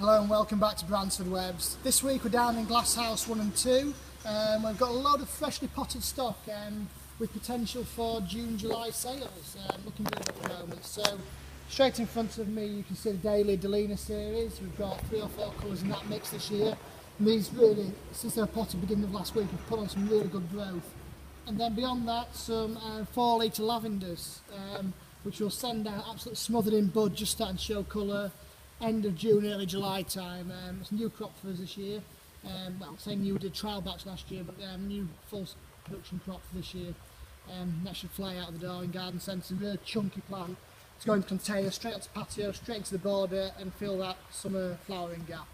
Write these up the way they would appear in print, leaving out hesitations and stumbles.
Hello and welcome back to Bransford Webs. This week we're down in Glasshouse 1 and 2. We've got a load of freshly potted stock with potential for June-July sales. Looking good at the moment. So straight in front of me you can see the daily Delina series. We've got 3 or 4 colours in that mix this year. And these really, since they were potted beginning of last week, have put on some really good growth. And then beyond that, some 4 litre lavenders, which will send out absolutely smothered in bud, just starting to show colour. End of June, early July time. It's a new crop for us this year. Well, saying new, we did trial batch last year, but new full production crop for this year. That should fly out of the door in garden centres. A really chunky plant. It's going to container straight onto patio, straight into the border, and fill that summer flowering gap.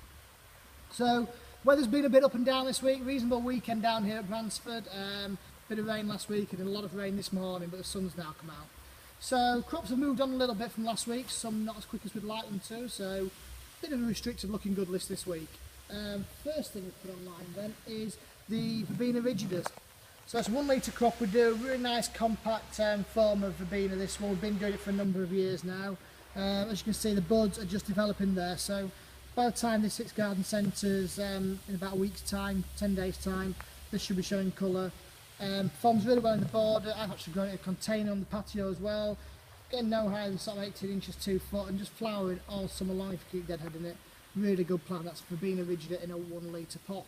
So weather's been a bit up and down this week. Reasonable weekend down here at Bransford. Bit of rain last week and a lot of rain this morning, but the sun's now come out. So crops have moved on a little bit from last week, some not as quick as we'd like them to, so a bit of a restricted looking good list this week. First thing we put online then is the Verbena Rigidus. So it's a 1 litre crop. We do a really nice compact form of Verbena, this one. We've been doing it for a number of years now. As you can see, the buds are just developing there, so by the time this hits garden centres in about a week's time, 10 days time, this should be showing colour. Performs really well in the border. I've actually grown it in a container on the patio as well. Getting no higher than sort of 18 inches, 2 foot, and just flowering all summer long if you keep deadheading it. Really good plant. That's Verbena Rigidus in a 1 litre pot.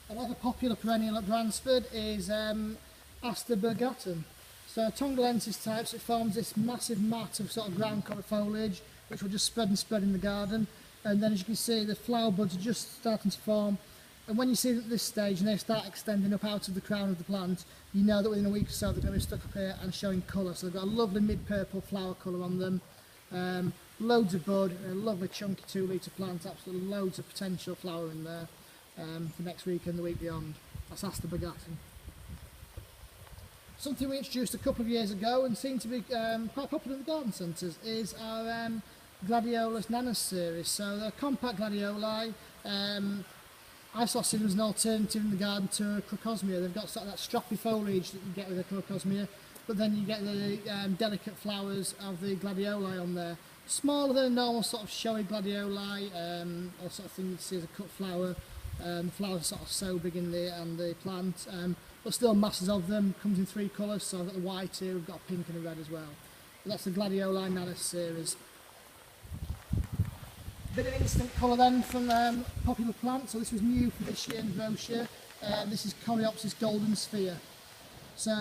Another popular perennial at Bransford is Osterbergia. So Tongalensis types, it forms this massive mat of sort of ground cover foliage, which will just spread and spread in the garden. And then as you can see, the flower buds are just starting to form. And when you see them at this stage and they start extending up out of the crown of the plant, you know that within a week or so they're going to be stuck up here and showing colour. So they've got a lovely mid-purple flower colour on them, loads of bud, a lovely chunky 2 litre plant, absolutely loads of potential flower in there for next week and the week beyond. That's Osterbergia. Something we introduced a couple of years ago and seemed to be quite popular in the garden centres is our Gladiolas Nanas series. So they're compact gladioli. I sort of see them as an alternative in the garden to crocosmia. They've got sort of that stroppy foliage that you get with a crocosmia, but then you get the delicate flowers of the gladioli on there. Smaller than a normal sort of showy gladioli, or sort of thing you see as a cut flower. The flowers are sort of so big in the plant, but still masses of them. Comes in 3 colours, so I've got the white here, we've got a pink and a red as well. But that's the Gladiolas Nanas series. Bit of instant colour then from popular plant. So this was new for this year in the brochure. This is Coreopsis Golden Sphere. So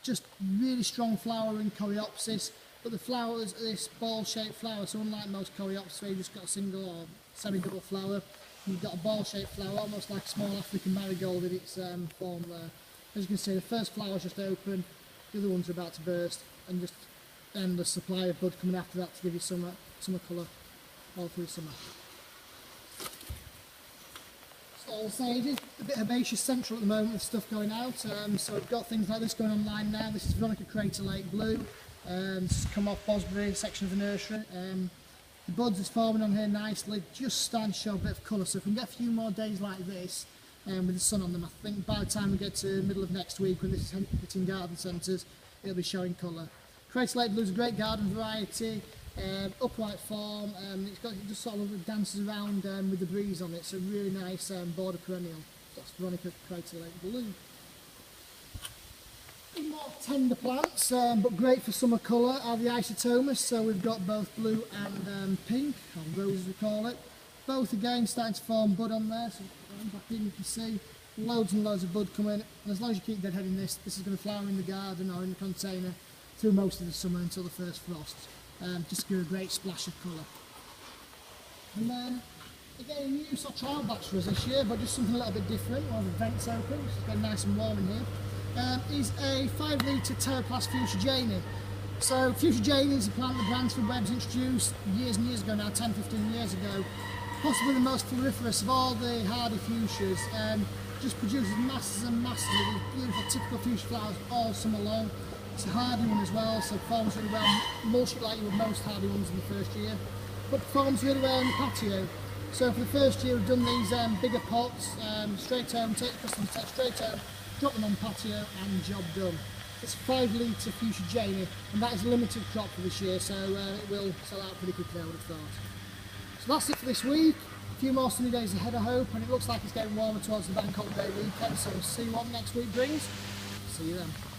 just really strong flowering Coreopsis, but the flowers are this ball-shaped flower. So unlike most Coreopsis where you've just got a single or semi-double flower, you've got a ball-shaped flower, almost like a small African marigold in its form there. As you can see, the first flower's just open, the other ones are about to burst, and just endless supply of bud coming after that to give you summer colour all through summer. So as I say, it is a bit herbaceous central at the moment with stuff going out, so we've got things like this going online now. This is Veronica Crater Lake Blue. This has come off Bosbury section of the nursery. The buds is forming on here nicely, just starting to show a bit of colour, so if we can get a few more days like this with the sun on them, I think by the time we get to the middle of next week when this is hitting garden centres, it'll be showing colour. Crater Lake Blue is a great garden variety. Upright form, it just sort of dances around with the breeze on it, so really nice border perennial. That's Veronica Crater Lake Blue. More tender plants, but great for summer colour, are the isotomas. So we've got both blue and pink, or rose as we call it. Both again starting to form bud on there, so back in you can see loads and loads of bud coming, and as long as you keep deadheading this is going to flower in the garden or in the container through most of the summer until the first frosts. Just give a great splash of colour. And then again a new sort of trial batch for us this year, but just something a little bit different. While the vents open, it's getting nice and warm in here. Is a 5 litre Terraplast Fuchsia Janey. So Fuchsia Janey is a plant that Bransford Webs introduced years and years ago now, 10-15 years ago. Possibly the most floriferous of all the hardy fuchsias. Just produces masses and masses of these beautiful typical fuchsia flowers all summer long. It's a hardy one as well, so performs really well, mulch it like you would most hardy ones in the first year, but performs really well in the patio. So for the first year we've done these bigger pots, straight home, take the customers straight home, drop them on patio and job done. It's a 5 litre Fuchsia Janey, and that is a limited crop for this year, so it will sell out pretty quickly I would have thought. So that's it for this week. A few more sunny days ahead, I hope, and it looks like it's getting warmer towards the bank holiday weekend, so we'll see what next week brings. See you then.